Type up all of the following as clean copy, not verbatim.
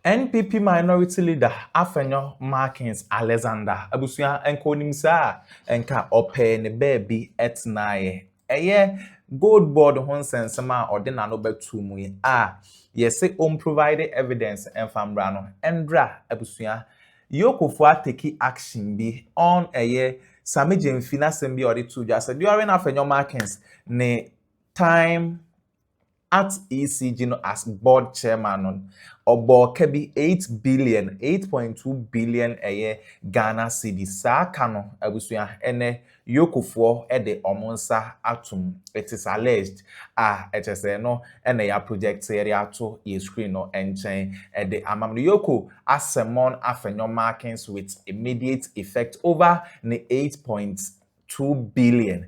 NPP minority leader AfenyoMarkin Alexander abusuya enko nimsa enka ope ne baby etnaye eye gold board ho nsensema ode na no betu mu yese provide evidence enfambra no endra abusuya EOCO take action bi on eye Samije mfina sembi ode tu just during AfenyoMarkin ne time at ECG no as board chairman on obo kebi 8 billion 8.2 billion Ghana cedi sa kano abusuya ene EOCO de omonsa atum. It is alleged etese no ene ya project area to ye screen no enchen de amam EOCO asemon AfenyoMarkin with immediate effect over ne 8.2 billion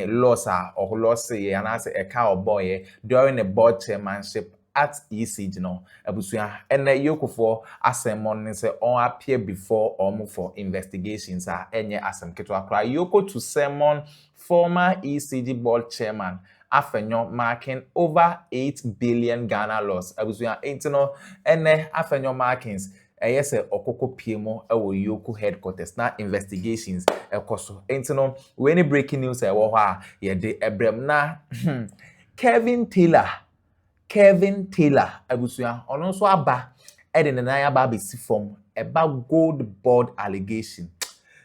loss or loss and as a cow boy during the board chairmanship at ECG no abusuya and EOCO asemon say on appear before for investigations enye asem ketwa kra EOCO to sermon former ECG board chairman AfenyoMarkin over 8 billion Ghana loss abusuya intino ene AfenyoMarkin say okoko piemo ewo EOCO headquarters na investigations ekoso entino when breaking news ewo ho ye de ebrem na Kevin Taylor abusuya ono so aba ede ne nan aba be si form eba gold board allegation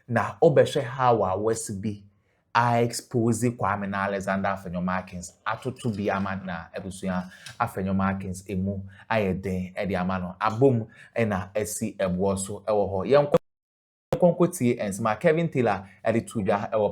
na obehwe how wesi bi expose Kwame na Alexander AfenyoMarkin atoto bi amana abusuya AfenyoMarkin emu ayeden ede amano abom na esi ebo so ewo ho yenkonkotie ensma Kevin Taylor ede tuja ewo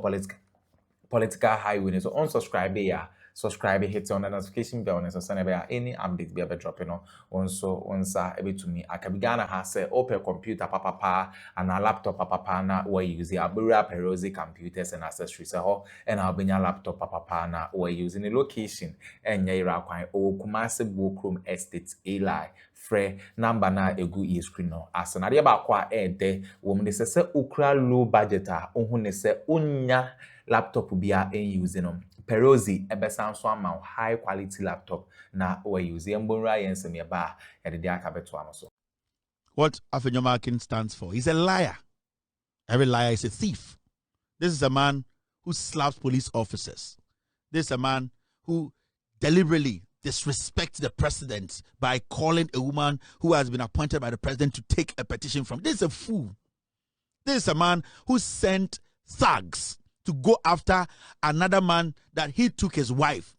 political highway so unsubscribe ya subscribe, hit on the notification bell, and so send any update be dropping on so onsa ebetumi akabigana ha say open computer papa and a laptop papa na we use abura perosi computers and accessories and albania laptop papa na we using the location and yira kwan o Kumasi Bokrom Estate Eli free number na egu e screen no asenade ba kwa de wo me se ukra low budget ohun ne se onya laptop bia en using them Perosi ebesan so amount high quality laptop na we use mbonra yensem ye ba ya de akabeto amaso. What AfenyoMarkin stands for? He's a liar. Every liar is a thief. This is a man who slaps police officers. This is a man who deliberately disrespects the president by calling a woman who has been appointed by the president to take a petition from. This is a fool. This is a man who sent thugs to go after another man that he took his wife.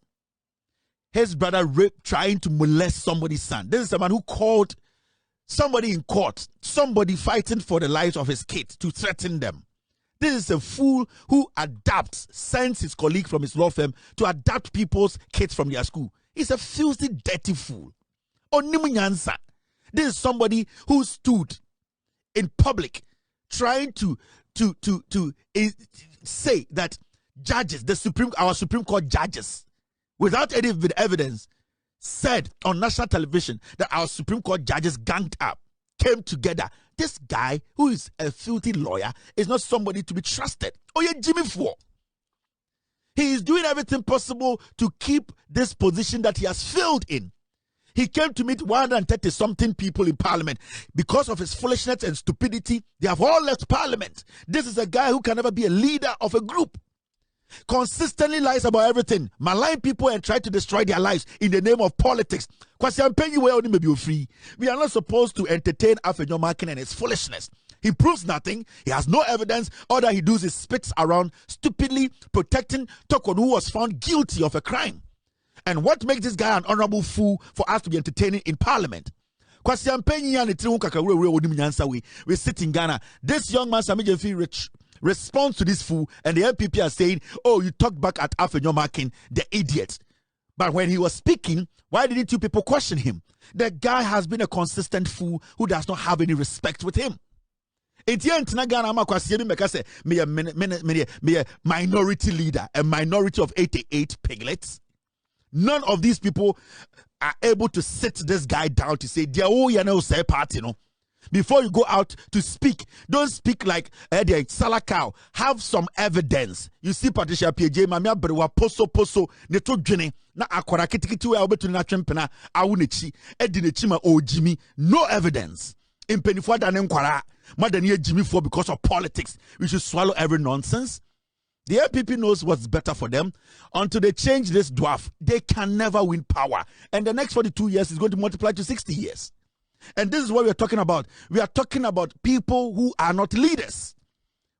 His brother raped, trying to molest somebody's son. This is a man who called somebody in court, somebody fighting for the lives of his kids to threaten them. This is a fool who sends his colleague from his law firm to adapt people's kids from their school. He's a filthy, dirty fool. Onimunyansa. This is somebody who stood in public trying to say that judges, our Supreme Court judges, without any evidence, said on national television that our Supreme Court judges ganged up, came together. This guy, who is a filthy lawyer, is not somebody to be trusted. Oh, yeah, Jimmy Four. He is doing everything possible to keep this position that he has failed in. He came to meet 130-something people in parliament. Because of his foolishness and stupidity, they have all left parliament. This is a guy who can never be a leader of a group. Consistently lies about everything, malign people and try to destroy their lives in the name of politics. We are not supposed to entertain AfenyoMarkin and his foolishness. He proves nothing. He has no evidence. All that he does is spits around, stupidly protecting Tokon, who was found guilty of a crime. And what makes this guy an honorable fool for us to be entertaining in parliament? We sit in Ghana. This young man, Samije, responds to this fool, and the MPP are saying, oh, you talk back at AfenyoMarkin, the idiot. But when he was speaking, why didn't you people question him? The guy has been a consistent fool who does not have any respect with him. Me a minority leader, a minority of 88 piglets. None of these people are able to sit this guy down to say, "Dear, oh, you know, say party, no." Before you go out to speak, don't speak like the salakau. Have some evidence. You see Patricia PJ, mamia brewa poso neto dwene na akwara kitikiti we obetu na twempena awunechi edinechi ma ojimi. No evidence. Impenifo da ne nkwara madani ejimi for because of politics. We should swallow every nonsense. The APP knows what's better for them. Until they change this dwarf, they can never win power. And the next 42 years is going to multiply to 60 years. And this is what we're talking about. We are talking about people who are not leaders.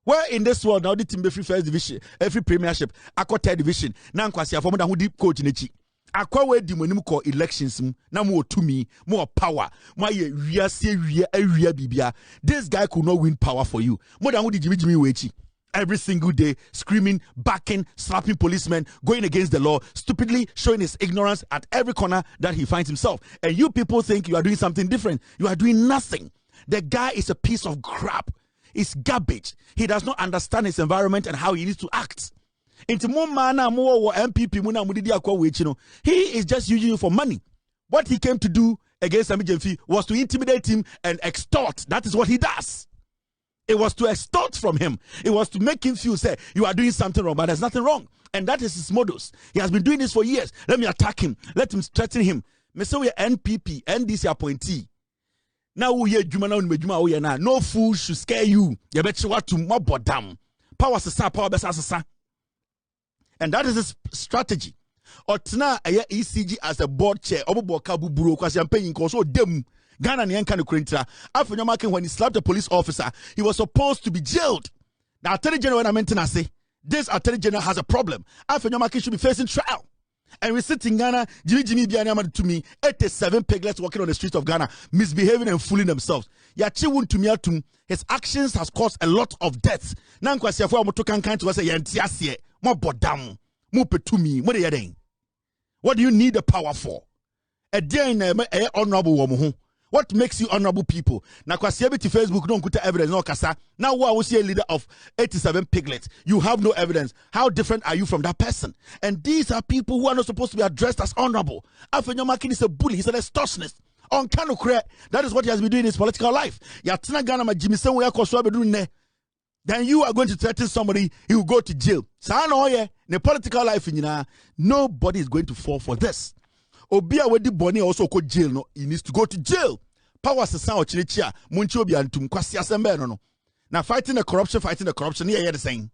Where in this world now the team every first division, every premiership, akwa third division, na nkwasi afọ mo da ho deep coach nechi. Akwa we di monim ko elections na mo tumi, more power. Mo ye wiase bibia. This guy could not win power for you. Mo da ho di jimi wechi. Every single day, screaming, backing, slapping policemen, going against the law, stupidly showing his ignorance at every corner that he finds himself. And you people think you are doing something different. You are doing nothing. The guy is a piece of crap. It's garbage. He does not understand his environment and how he needs to act. Into more mana, more MPP, he is just using you for money. What he came to do against Sami Jemfi was to intimidate him and extort. That is what he does. It was to extort from him. It was to make him feel, say, you are doing something wrong, but there's nothing wrong. And that is his modus. He has been doing this for years. Let me attack him. Let him threaten him. Me say we NPP, NDC appointee. Now we are Juma now. No fool should scare you. You bet you what to mob bottom. Power sasa, power besa. And that is his strategy. Otna aya ECG as a board chair. Obo kabu buro kwasi ampeni nkoso dem. Ghana Nyankan Krintra, AfenyoMarkin, when he slapped a police officer, he was supposed to be jailed. Now, Attorney General, I meant to say, this Attorney General has a problem. AfenyoMarkin should be facing trial. And we sit in Ghana, Jimmy Bianyama to me, 87 piglets walking on the streets of Ghana, misbehaving and fooling themselves. Yachiwun to me, his actions has caused a lot of deaths. Nankwasiafo amotokan kan to say yantiasie, mo bodam, mo petumi, mo de yeden. What do you need the power for? A dear in honorable woman. What makes you honorable people? Now, to Facebook, don't put evidence, no kasa. Now, who I see a leader of 87 piglets? You have no evidence. How different are you from that person? And these are people who are not supposed to be addressed as honorable. AfenyoMarkin is a bully. He's an extortionist. On Kanokre, that is what he has been doing in his political life. Then you are going to threaten somebody, he will go to jail. In the political life, nobody is going to fall for this. Obia wedi boni also go jail no, he needs to go to jail. Power sesa o chirichia munchi obi antum kwasi asembe no. Now fighting the corruption here the same.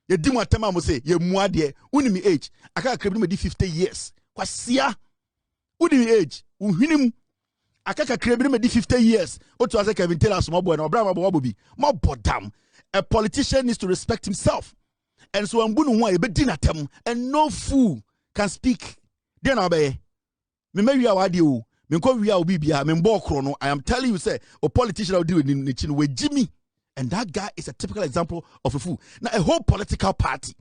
Ye di mo atema mo say ye muade unimi age aka krebni me di 50 years. Kwasia unimi age unhinim aka krebni me di 50 years. Otu ase Kevin Taylor small boy na obra mabo bi. Mo bodam. A politician needs to respect himself. And so ambunu ho e be di natem and no fool can speak. Then obey. I am telling you, say, a politician will deal with Jimmy. And that guy is a typical example of a fool. Now, a whole political party,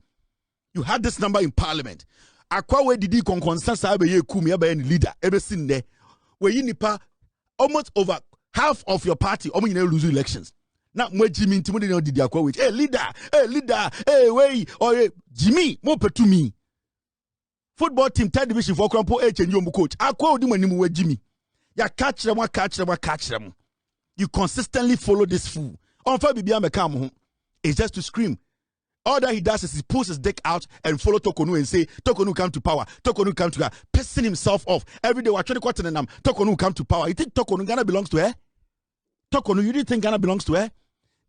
you had this number in parliament. Akwa did you consensus leader ever seen there? Where you nipa almost over half of your party, lose elections. Now, where Jimmy did Akwa, hey, leader, hey, way, or hey, Jimmy, more to me. Football team third division for Krampo H and Yomu coach. Akwa odi manimu we Jimmy. Ya catch them. You consistently follow this fool. On fa bibia meka mo ho. It's just to scream. All that he does is he pulls his dick out and follow Tokonu and say Tokonu come to power. Tokonu come to power. Pissing himself off. Every day we're trying to quarter and Tokonu come to power. You think Tokonu Ghana belongs to her? Tokonu, you didn't think Ghana belongs to her?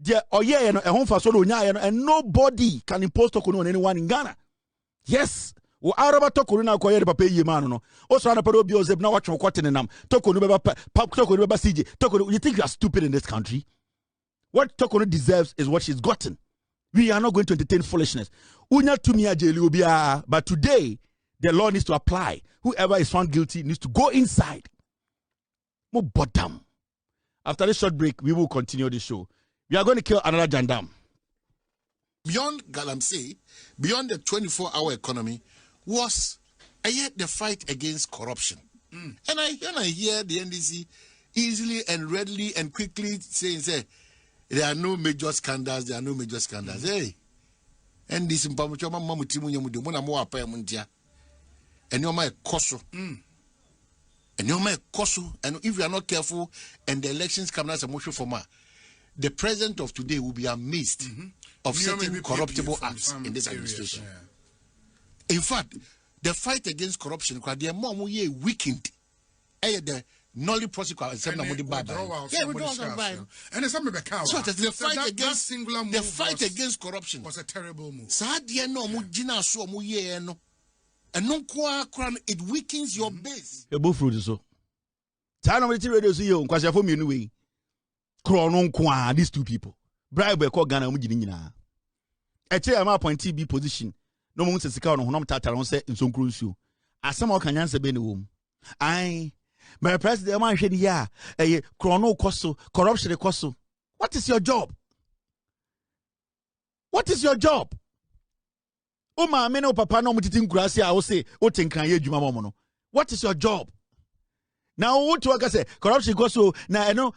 Yeah, oh yeah, and nobody can impose Tokonu on anyone in Ghana. Yes. O araba tokonu na akoye papa yi man no o so na pado bi ozeb na watcho kwotene nam tokonu beba tokonu beba CJ tokonu. You think you are stupid in this country? What tokonu deserves is what she's gotten. We are not going to entertain foolishness. Unya tumi ajeli obia, but today the law needs to apply. Whoever is found guilty needs to go inside. Mo bottom. After this short break, we will continue the show. We are going to kill another jandam. Beyond Galamsey, beyond the 24-hour economy, was the fight against corruption. And I hear the NDC easily and readily and quickly saying, there are no major scandals, Hey, NDC mpamuchoma mamutimu nyamudu muna mwa pa muntia. And you're my koso. And you may cost, and if you are not careful, and the elections come as a motion for the president of today will be amazed of certain corruptible acts in this administration. In fact, the fight against corruption, because they are more weakened. The nolly prosecutor and the fight against corruption was a terrible move. And no it weakens your base. The bull fruit is so. Time of the radio CEO, because you're from your way. Cronon Kwa, these two people. Bribe called Ghana Mujina. A chair, my appointee be position. No one says the car on Tata on set in some cruise you. As some can answer be the womb. I, my president, man, ya, a chrono costo, corruption costo. What is your job? What is your job? Oh, my men, papa, no, mutin gracia, I will say, what in can you, Jumamono? What is your job? Now, what do I say? Corruption goes so. Now, I know,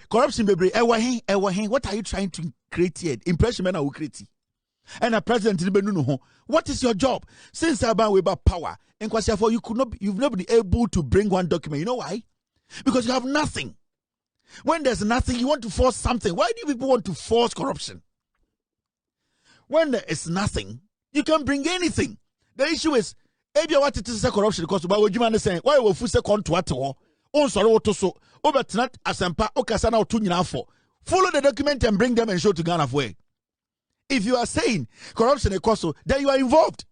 corruption, baby. What are you trying to create here? Impression, man, I will create. And a president, what is your job? Since I've we about power, and for you've not been able to bring one document. You know why? Because you have nothing. When there's nothing, you want to force something. Why do people want to force corruption? When there is nothing, you can bring anything. The issue is, if you want to say corruption, because why would you understand? Why will you say contract or on sorrow to so over tonight as Sampa Okasana to for? Follow the document and bring them and show to Ghana for. If you are saying corruption cost, then you are involved.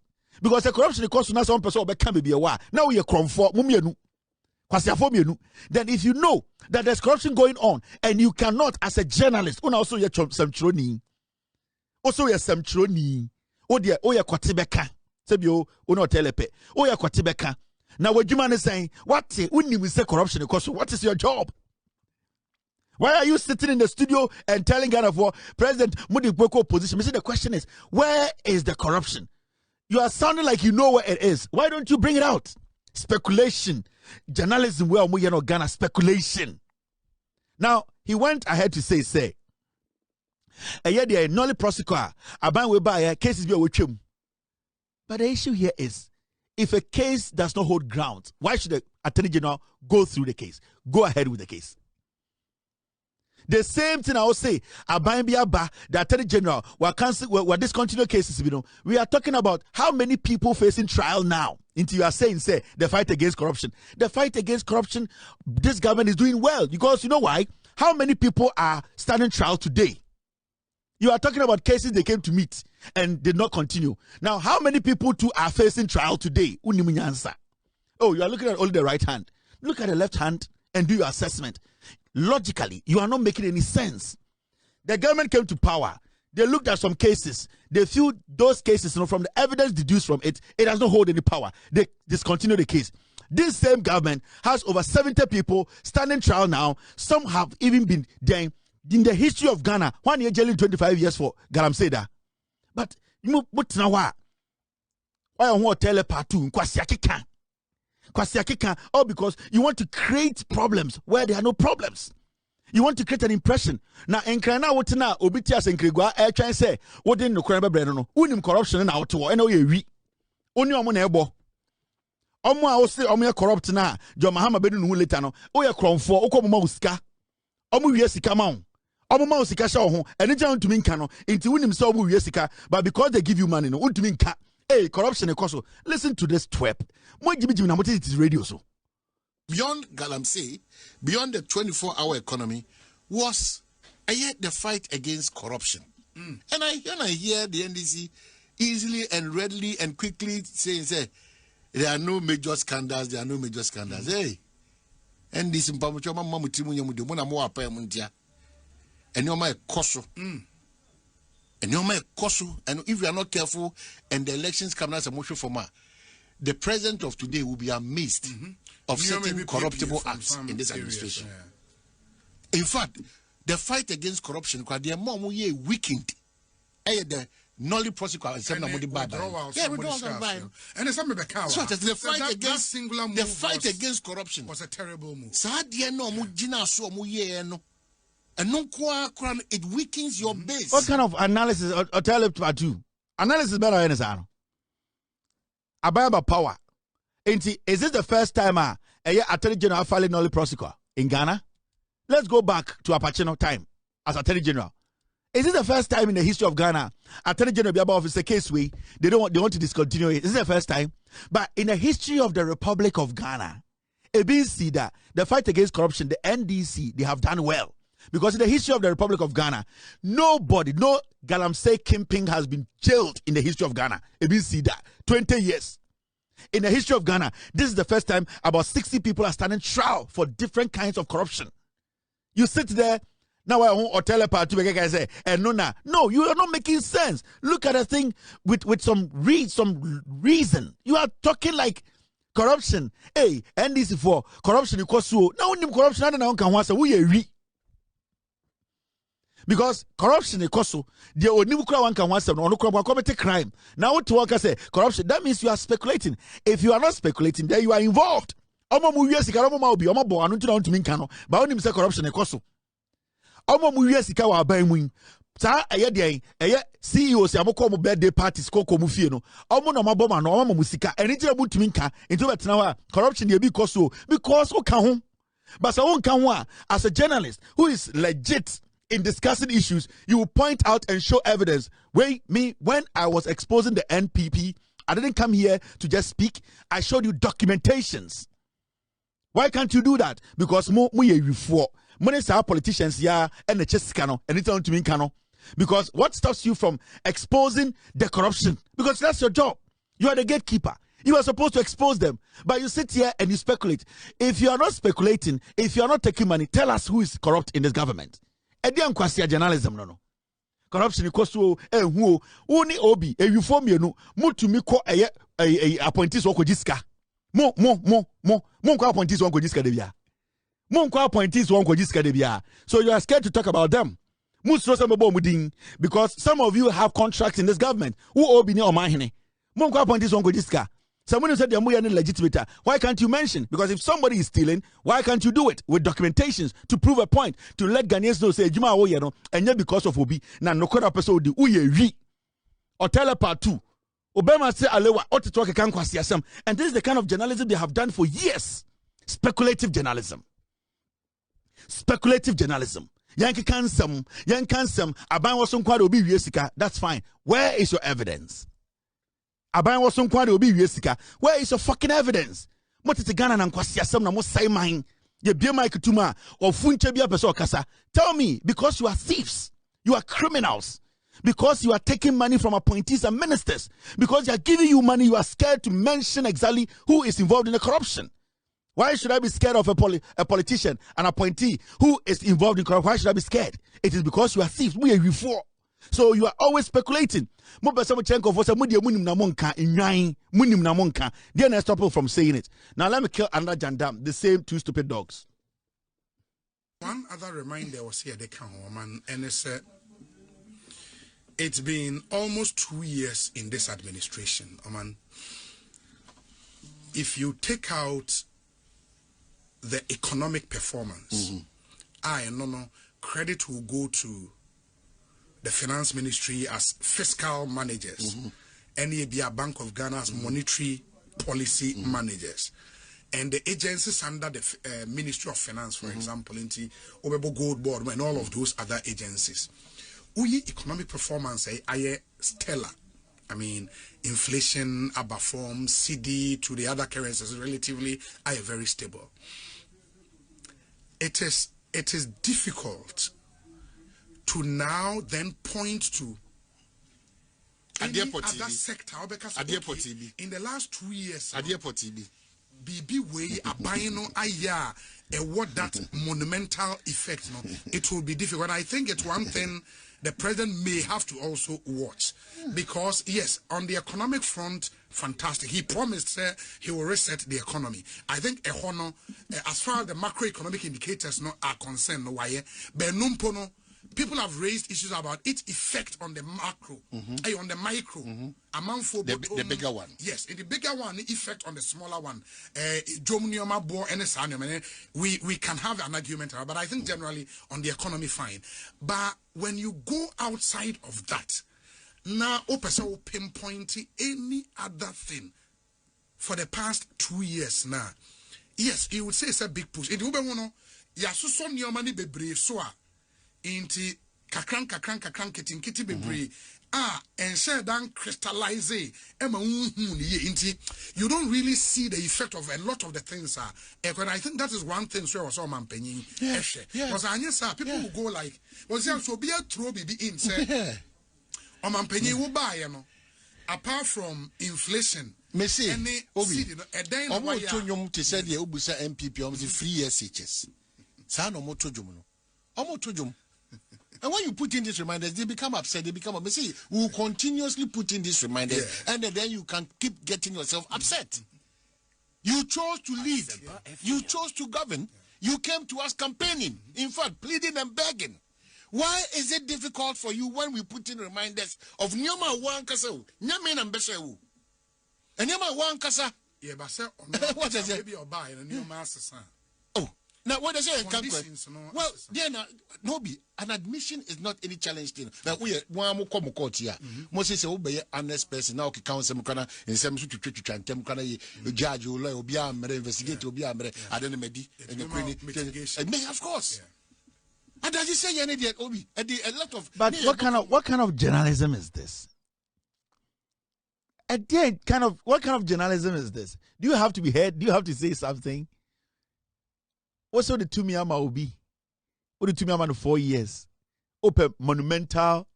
Because the corruption cost now some person can be a while. Now you're comfort mumienu. Then if you know that there's corruption going on and you cannot as a journalist, also you're some troni. Also you're some troni. Oh dear, oh you're kwatibeka. Sebio, uno telepe. Oh you're kwatibeka. Now what you man is saying, what when you say corruption cost, what is your job? Why are you sitting in the studio and telling Ghana for President Mudi Boko position? The question is, where is the corruption? You are sounding like you know where it is. Why don't you bring it out? Speculation. Journalism where we are Ghana speculation. Now, he went ahead to say, a year the nolly prosecutor, a ban will buy a cases be with him. But the issue here is, if a case does not hold ground, why should the Attorney General go through the case? Go ahead with the case. The same thing I will say, the Attorney General, will discontinue cases. We are talking about how many people facing trial now. Until you are saying, the fight against corruption. The fight against corruption, this government is doing well. Because you know why? How many people are standing trial today? You are talking about cases they came to meet and did not continue. Now, how many people too are facing trial today? Oh, you are looking at only the right hand. Look at the left hand and do your assessment. Logically, you are not making any sense. The government came to power. They looked at some cases. They feel those cases, from the evidence deduced from it, it does not hold any power. They discontinue the case. This same government has over 70 people standing trial now. Some have even been there in the history of Ghana. 1 year jail, 25 years for Galamseda. But what now? Why I want to tell a part two? All because you want to create problems where there are no problems. You want to create an impression. Now, in Krana, what now? Obitias and Krigua, I try and say, what didn't the crime brand? Unim corruption and out to and we only on ebo. Omo, I will say, Omia corrupt now. John Mahama Bedun Wulitano, Oya Crom for Okomouska. Omu Yesika Mount. Omo Mousika Shaw, and it's down to Minkano, into Winim Sobu Yesika, but because they give you money, no, to Minka. Hey, corruption and cost. Listen to this twerp. What is radio so? Beyond Galamsey, beyond the 24-hour economy, was yet the fight against corruption. And I hear the NDC easily and readily and quickly saying, there are no major scandals, there are no major scandals. Hey, NDC Mpamchoma Mamutimu Yamudu, Mona Moa Payamuntia, and you're my koso. And you're my koso, and if you are not careful, and the elections come as a motion for the president of today will be amazed of certain corruptible acts in this administration. In fact, the fight against corruption, because they are more weakened. The nolly prosecutor and the fight against corruption was a terrible move. And it weakens your base. What kind of analysis or tell it to do? Analysis better than Ababa power. Is this the first time Attorney General filing Nolly prosecutor in Ghana. Let's go back to Apachino time as Attorney General. Is this the first time in the history of Ghana Attorney General Biaba office case way they want to discontinue it? Is this the first time? But in the history of the Republic of Ghana, see that the fight against corruption, the NDC, they have done well. Because in the history of the Republic of Ghana, nobody, no Galamsey Kingpin has been jailed in the history of Ghana. See that 20 years. In the history of Ghana, this is the first time about 60 people are standing trial for different kinds of corruption. You sit there, now I want to tell a party, say, no, you are not making sense. Look at the thing with some reason. You are talking like corruption. Hey, NDC for corruption, you cause so. Now, corruption, I don't know, we because corruption is also the only one can want some no commit crime. Now what to work say corruption, that means you are speculating. If you are not speculating, then you are involved. Omo mu wiase ka omo ma obi omo bo anu ntuna ntumi nka no ba onim say corruption e koso. Omo mu wiase ka wa ban mu sa eye de eye CEO si amoko mo birthday parties ko mu fie no omo no mabom ano omo mu sika eni tira mu ntumi nka nti betena wa corruption dey be koso because o ka ho. But so can one as a journalist who is legit in discussing issues, you will point out and show evidence. When I was exposing the NPP, I didn't come here to just speak. I showed you documentations. Why can't you do that? Because money say politicians and the chess cano and it's on to me cano. Because what stops you from exposing the corruption? Because that's your job. You are the gatekeeper. You are supposed to expose them. But you sit here and you speculate. If you are not speculating, if you are not taking money, tell us who is corrupt in this government. Edian kwasia journalism no. Corruption equals to who ni obi you form you no mutumi ko appointees won kojiska. Mo ko appointees won kojiska de bia. Mo ko appointees won kojiska de bia. So you are scared to talk about them. Because some of you have contracts in this government. Who obi ni omahene. Mo ko appointees won kojiska. Someone said they are legitimate. Why can't you mention? Because if somebody is stealing, why can't you do it with documentations to prove a point, to let Ghanaians know say Juma o no and yet because of Obi na no kwada person di uye wi or tell a part 2 Obama say alewa or to talk a can kwasi asem, and this is the kind of journalism they have done for years. Speculative journalism. Yanki kansam aban wasun kwada obi wi sika. That's fine. Where is your evidence? Where is your fucking evidence? What is the Ghana and Kwasiasam na mo say mine? Ye be my kutuma or funche bia peso kasa. Tell me, because you are thieves, you are criminals, because you are taking money from appointees and ministers, because they are giving you money, you are scared to mention exactly who is involved in the corruption. Why should I be scared of a politician, an appointee who is involved in corruption? Why should I be scared? It is because you are thieves. We are before. So you are always speculating. Then I stop you from saying it. Now let me kill another Jandam, the same two stupid dogs. One other reminder was here, the woman, and it's been almost 2 years in this administration. Man, if you take out the economic performance, I know credit will go to the finance ministry as fiscal managers, NABA Bank of Ghana as monetary policy managers, and the agencies under the Ministry of Finance, for example, into Obebo Gold Board and all of those other agencies. Uyi economic performance aye stellar. I mean, inflation, abaform, CD to the other currencies relatively are very stable. It is difficult to now then point to any other sector in the last 2 years. BB way abayino aya what that monumental effect no, it will be difficult. I think it's one thing the president may have to also watch, because yes, on the economic front, fantastic. He promised he will reset the economy. I think as far as the macroeconomic indicators no are concerned, no why benumpono. People have raised issues about its effect on the macro, on the micro, amount for the bigger one. Yes, the bigger one, the effect on the smaller one. We can have an argument, but I think generally on the economy, fine. But when you go outside of that, now Opesa will pinpoint any other thing for the past 2 years now. Yes, he would say it's a big push. In the Ubemono, Yasuson Yomani bebre soa inti kakran kitty bebre. And share dan crystallize you don't really see the effect of a lot of the things and I think that is one thing so was all man penny because I people will go like was there so be a throw baby in say man penny will buy apart from inflation me see obi omo to nyom te said the obusa MPP almost 3 years SHS sa no mo to dwom no omo to dwom. And when you put in these reminders, they become upset. They become upset. See, we will continuously put in these reminders, and then you can keep getting yourself upset. You chose to lead. You chose to govern. You came to us campaigning. In fact, pleading and begging. Why is it difficult for you when we put in reminders of Nyama Wankasa, Nyamen and Besau? And Nyama Wankasa? Yeah, but what is it? Maybe or buy a new master son. Now, what does it come? Well, then, an admission is not any challenge thing. Now, we are one more come court here. Moses obey honest person now. Council Mukana in some to Temkana, judge, you be investigate, you be I don't know, maybe, and the queen, of course. And does he say any Obi? A lot of. But what kind of journalism is this? What kind of journalism is this? Do you have to be heard? Do you have to say something? What's the 2 Miyama will be? What the 2 Miyama in 4 years? Open monumental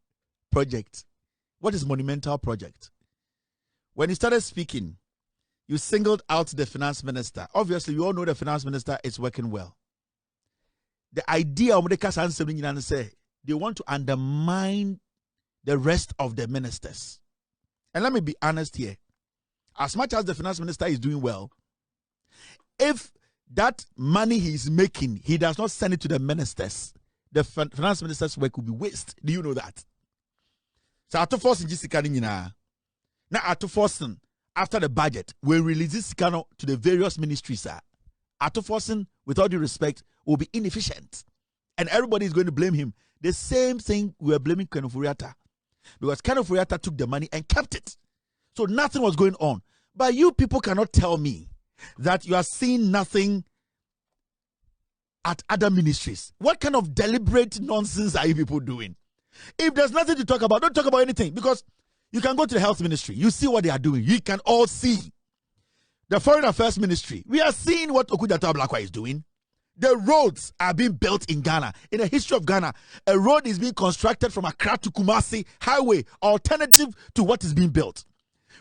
project. What is monumental project? When you started speaking, you singled out the finance minister. Obviously, you all know the finance minister is working well. The idea of the say they want to undermine the rest of the ministers. And let me be honest here. As much as the finance minister is doing well, if that money he's making, he does not send it to the ministers, the finance minister's work will be waste. Do you know that? So after forcing now after forcing after the budget, we release this to the various ministries. After forcing, with all due respect, will be inefficient. And everybody is going to blame him. The same thing we are blaming Kenneth Furiata. Because Kenneth Furiata took the money and kept it. So nothing was going on. But you people cannot tell me that you are seeing nothing at other ministries. What kind of deliberate nonsense are you people doing? If there's nothing to talk about, don't talk about anything. Because you can go to the health ministry. You see what they are doing. You can all see. The foreign affairs ministry. We are seeing what Okudata Blakwa is doing. The roads are being built in Ghana. In the history of Ghana, a road is being constructed from Accra to Kumasi highway, alternative to what is being built.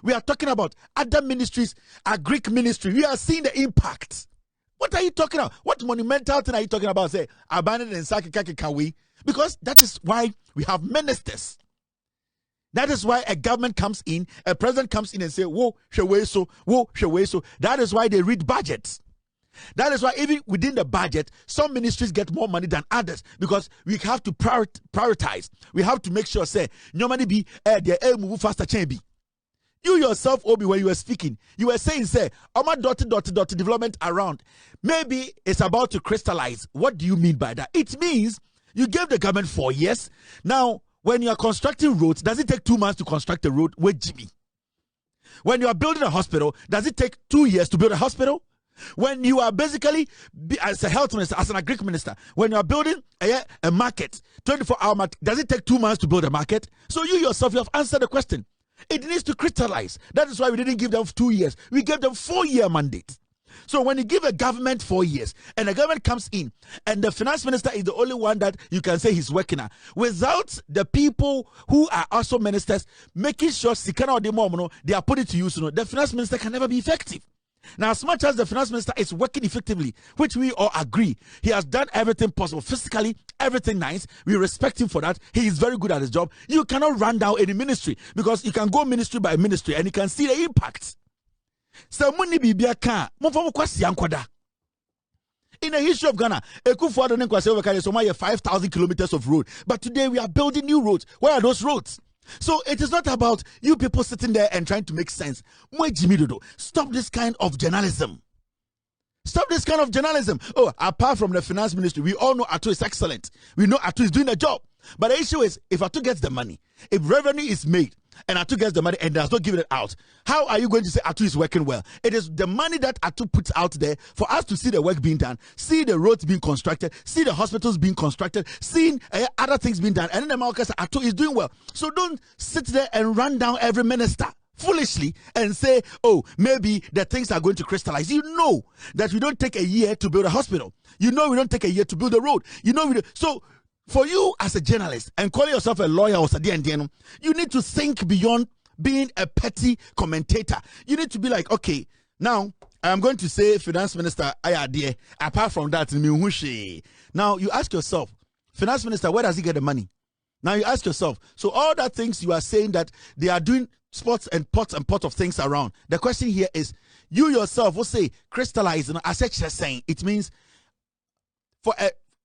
We are talking about other ministries, a Greek ministry. We are seeing the impact. What are you talking about? What monumental thing are you talking about? Say, abandoned and Sakikawi? Because that is why we have ministers. That is why a government comes in, a president comes in and say, whoa, sheweso, whoa, sheweso. That is why they read budgets. That is why even within the budget, some ministries get more money than others because we have to prioritize. We have to make sure, say, no money be the move faster change. You yourself, Obi, when you were speaking, you were saying, say, dot development around. Maybe it's about to crystallize. What do you mean by that? It means you gave the government 4 years. Now, when you are constructing roads, does it take 2 months to construct a road with Jimmy? When you are building a hospital, does it take 2 years to build a hospital? When you are basically, as a health minister, as an agric minister, when you are building a market, 24-hour market, does it take 2 months to build a market? So you yourself, you have answered the question. It needs to crystallize. That is why we didn't give them 2 years. We gave them 4-year mandate. So when you give a government 4 years and the government comes in and the finance minister is the only one that you can say he's working at, without the people who are also ministers making sure they are put it to use, the finance minister can never be effective. Now, as much as the finance minister is working effectively, which we all agree, he has done everything possible, physically, everything nice. We respect him for that. He is very good at his job. You cannot run down any ministry because you can go ministry by ministry and you can see the impact. So, in the history of Ghana, Ekufu 5,000 kilometers of road. But today we are building new roads. Where are those roads? So it is not about you people sitting there and trying to make sense. Stop this kind of journalism. Stop this kind of journalism. Oh, apart from the finance ministry, we all know Addo is excellent. We know Addo is doing a job. But the issue is, if Addo gets the money, if revenue is made, and Addo gets the money and does not give it out, how are you going to say Addo is working well? It is the money that Addo puts out there for us to see the work being done, see the roads being constructed, see the hospitals being constructed, seeing other things being done, and then the market Addo is doing well. So don't sit there and run down every minister foolishly and say, oh, maybe the things are going to crystallize. You know that we don't take a year to build a hospital. You know we don't take a year to build a road. You know so for you as a journalist and calling yourself a lawyer or something, you need to think beyond being a petty commentator. You need to be like, okay, now I'm going to say Finance Minister Ayadie. Apart from that, now you ask yourself, Finance Minister, where does he get the money? Now you ask yourself, so all that things you are saying that they are doing spots and pots of things around. The question here is, you yourself will say crystallize. As such saying, it means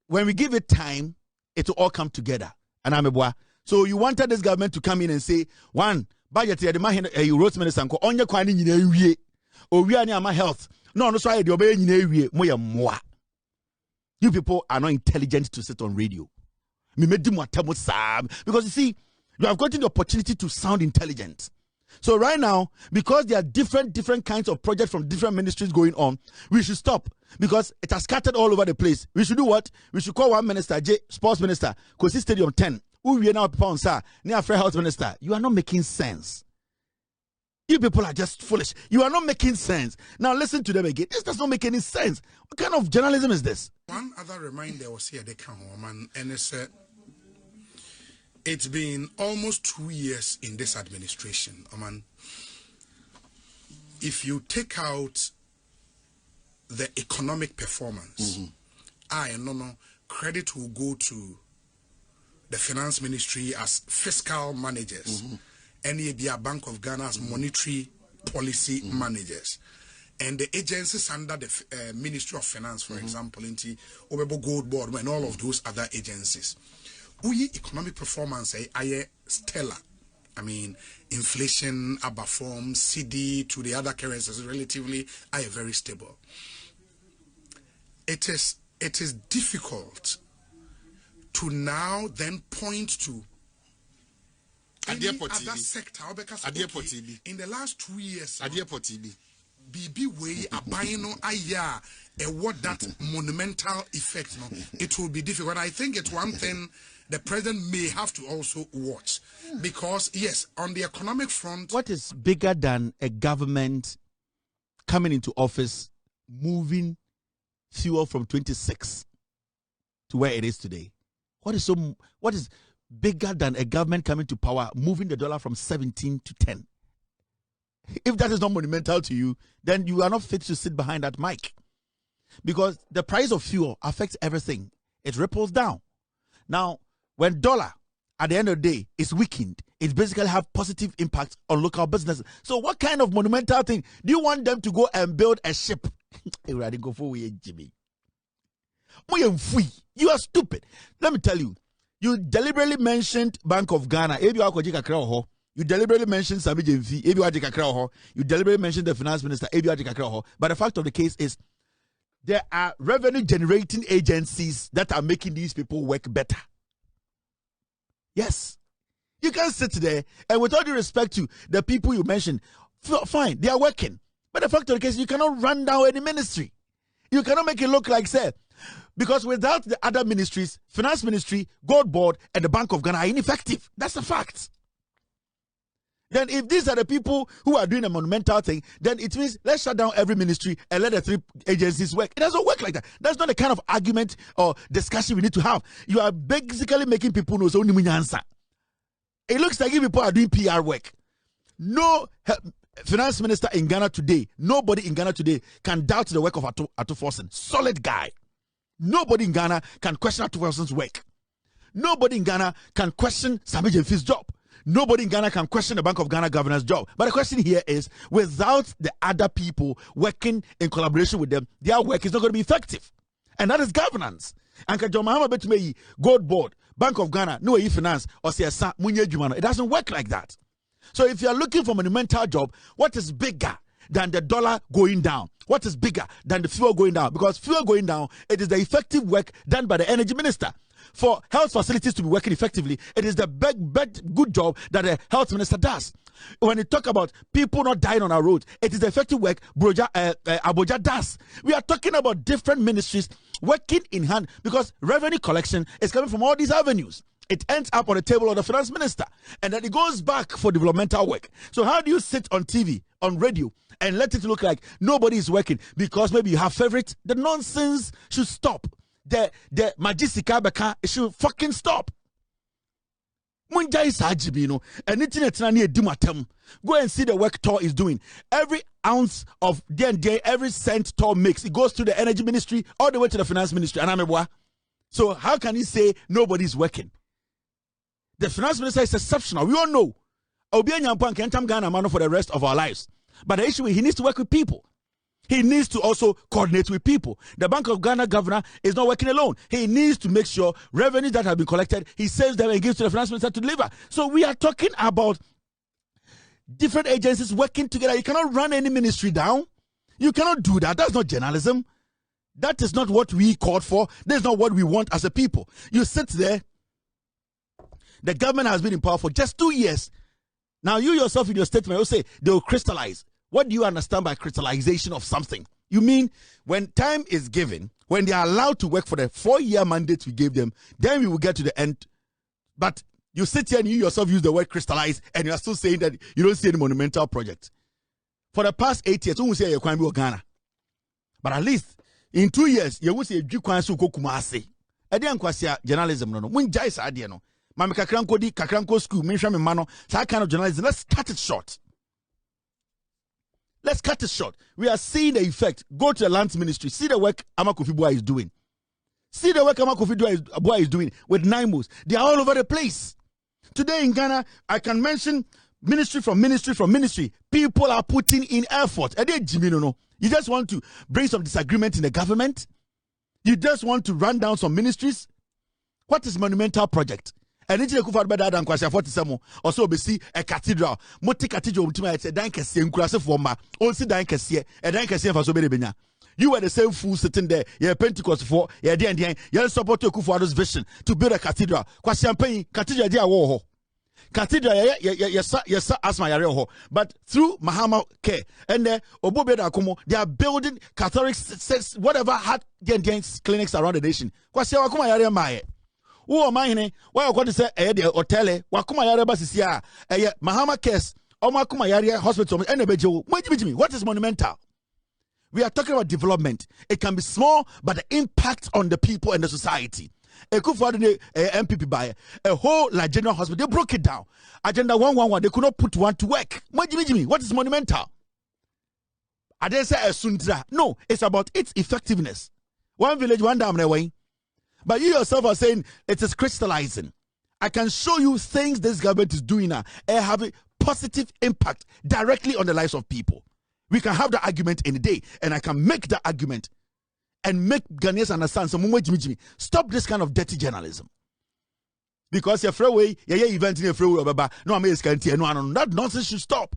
when we give it time, it will all come together. And I'm a boy. So you wanted this government to come in and say, one, budget the man roads minister ko onye kwani nyina wie. O wi ani ama health. No so I the obey nyina wie moya. You people are not intelligent to sit on radio. Because you see, you have gotten the opportunity to sound intelligent. So right now, because there are different kinds of projects from different ministries going on, we should stop because it has scattered all over the place. We should do what? We should call one minister, sports minister, Kosi Stadium 10. Who we are now people on sir, near Free Health Minister. You are not making sense. You people are just foolish. You are not making sense. Now listen to them again. This does not make any sense. What kind of journalism is this? One other reminder was here, they come home, and it's been almost 2 years in this administration. If you take out the economic performance, credit will go to the finance ministry as fiscal managers, NABA Bank of Ghana as monetary policy managers, and the agencies under the Ministry of Finance, for example, into Obebo Gold Board and all of those other agencies. Economic performance is stellar. I mean, inflation, abaform, CD to the other currencies relatively are very stable. It is difficult to now then point to any other sector. In the last 2 years, BB way abino aya what that monumental effect. No, it will be difficult. I think it's one thing the president may have to also watch, because yes, on the economic front, what is bigger than a government coming into office, moving fuel from 26 to where it is today? What is bigger than a government coming to power, moving the dollar from 17 to 10? If that is not monumental to you, then you are not fit to sit behind that mic. Because the price of fuel affects everything. It ripples down. Now, when dollar, at the end of the day, is weakened, it basically have positive impact on local businesses. So what kind of monumental thing? Do you want them to go and build a ship? You are stupid. Let me tell you. You deliberately mentioned Bank of Ghana. You deliberately mentioned Sami Jemfi. You deliberately mentioned the finance minister. But the fact of the case is, there are revenue generating agencies that are making these people work better. Yes. You can sit there and with all due respect to the people you mentioned, fine, they are working. But the fact of the case, you cannot run down any ministry. You cannot make it look like, say, because without the other ministries, finance ministry, gold board, and the Bank of Ghana are ineffective. That's a fact. Then if these are the people who are doing a monumental thing, then it means let's shut down every ministry and let the three agencies work. It doesn't work like that. That's not the kind of argument or discussion we need to have. You are basically making people know so answer. It looks like you people are doing PR work. No finance minister in Ghana today, nobody in Ghana today can doubt the work of Addo Forson. Solid guy. Nobody in Ghana can question Addo Forson's work. Nobody in Ghana can question Sami Jemfi's job. Nobody in Ghana can question the Bank of Ghana governor's job. But the question here is, without the other people working in collaboration with them, their work is not going to be effective. And that is governance. And Mahama betme Gold Board, Bank of Ghana, no finance, or CSA, Munye Jumano. It doesn't work like that. So if you are looking for a monumental job, what is bigger than the dollar going down? What is bigger than the fuel going down? Because fuel going down, it is the effective work done by the energy minister. for health facilities to be working effectively, it is the good job that the health minister does. When you talk about people not dying on our roads, it is the effective work Aboja does. We are talking about different ministries working in hand because revenue collection is coming from all these avenues. It ends up on the table of the finance minister, and then it goes back for developmental work. So how do you sit on TV, on radio, and let it look like nobody is working because maybe you have favorite? The nonsense should stop. The Majisika Beka should fucking stop. Munja is Hajibino, and it's go and see the work Tor is doing. Every ounce of day, every cent Tor makes, it goes to the energy ministry all the way to the finance ministry. So how can you say nobody's working? The finance minister is exceptional. We all know. Obi Anyampan can tam Ghana man for the rest of our lives. But the issue is he needs to work with people. He needs to also coordinate with people. The Bank of Ghana governor is not working alone. He needs to make sure revenues that have been collected, he saves them and gives to the finance minister to deliver. So we are talking about different agencies working together. You cannot run any ministry down. You cannot do that. That's not journalism. That is not what we called for. That's not what we want as a people. You sit there. The government has been in power for just 2 years. Now you yourself in your statement, you say they will crystallize. What do you understand by crystallization of something? You mean when time is given, when they are allowed to work for the 4-year mandate we gave them, then we will get to the end. But you sit here and you yourself use the word crystallize, and you are still saying that you don't see any monumental project. For the past 8 years, we say you can't be Ghana. But at least in 2 years, you will say you can't so kumase. Edian kwasia journalism no. Mun jai sa ade no. Mami kakranko di kakranko school, menhwa me mano. That kind of journalism. Let's cut it short. Let's cut it short. We are seeing the effect. Go to the lands ministry. See the work Amakofi Boy is doing. See the work Amakofi Boy is doing with NIMOs. They are all over the place. Today in Ghana, I can mention ministry from ministry. People are putting in effort. You just want to bring some disagreement in the government. You just want to run down some ministries. What is monumental project? And it's a kufa better than Kwasha 47. Also, we see a cathedral. Multi cathedral, it's a danke in Kurasa forma. Also, danke see a danke see for so many benya. You were the same fool sitting there. You're Pentecost for you're the you're support your Kufa's vision to build a cathedral. Kwasha cathedral, dear war. Cathedral, yes, as my area. But through Mahama care and Obobeda Akumo, they are building Catholic whatever had the clinics around the nation. Kwasha Akuma area my. Who am I? Why are going to say the hotel? Wakuma Yare Basisia, Mahama case, Omakuma Yare Hospital, and a what is monumental? We are talking about development. It can be small, but the impact on the people and the society. A Kufadine MPP by a whole like general hospital, they broke it down. Agenda 111, they could not put one to work. What is monumental? I didn't say a Sundra. No, it's about its effectiveness. One village, one dam away. But you yourself are saying it is crystallizing. I can show you things this government is doing now and have a positive impact directly on the lives of people. We can have the argument any day, and I can make the argument and make Ghanaians understand. Stop this kind of dirty journalism. Because you're freeway, event in a freeway, no, that nonsense should stop.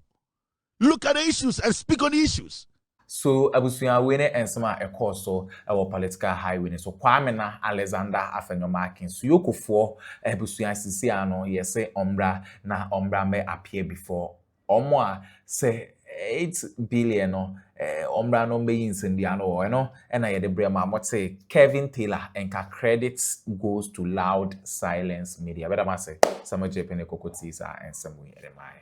Look at the issues and speak on the issues. So abusuya wene ensema ekoso ewo political highway so Kwame na Alexander AfenyoMarkin so yokofo abusuya sisi ano yese ombra na ombra me appear before omo a say 8 billion no ombra no me insendi ano no na ye de brema mote Kevin Taylor enka credits goes to Loud Silence Media. Better say some JP ne kokoti sa ensemu ere mai.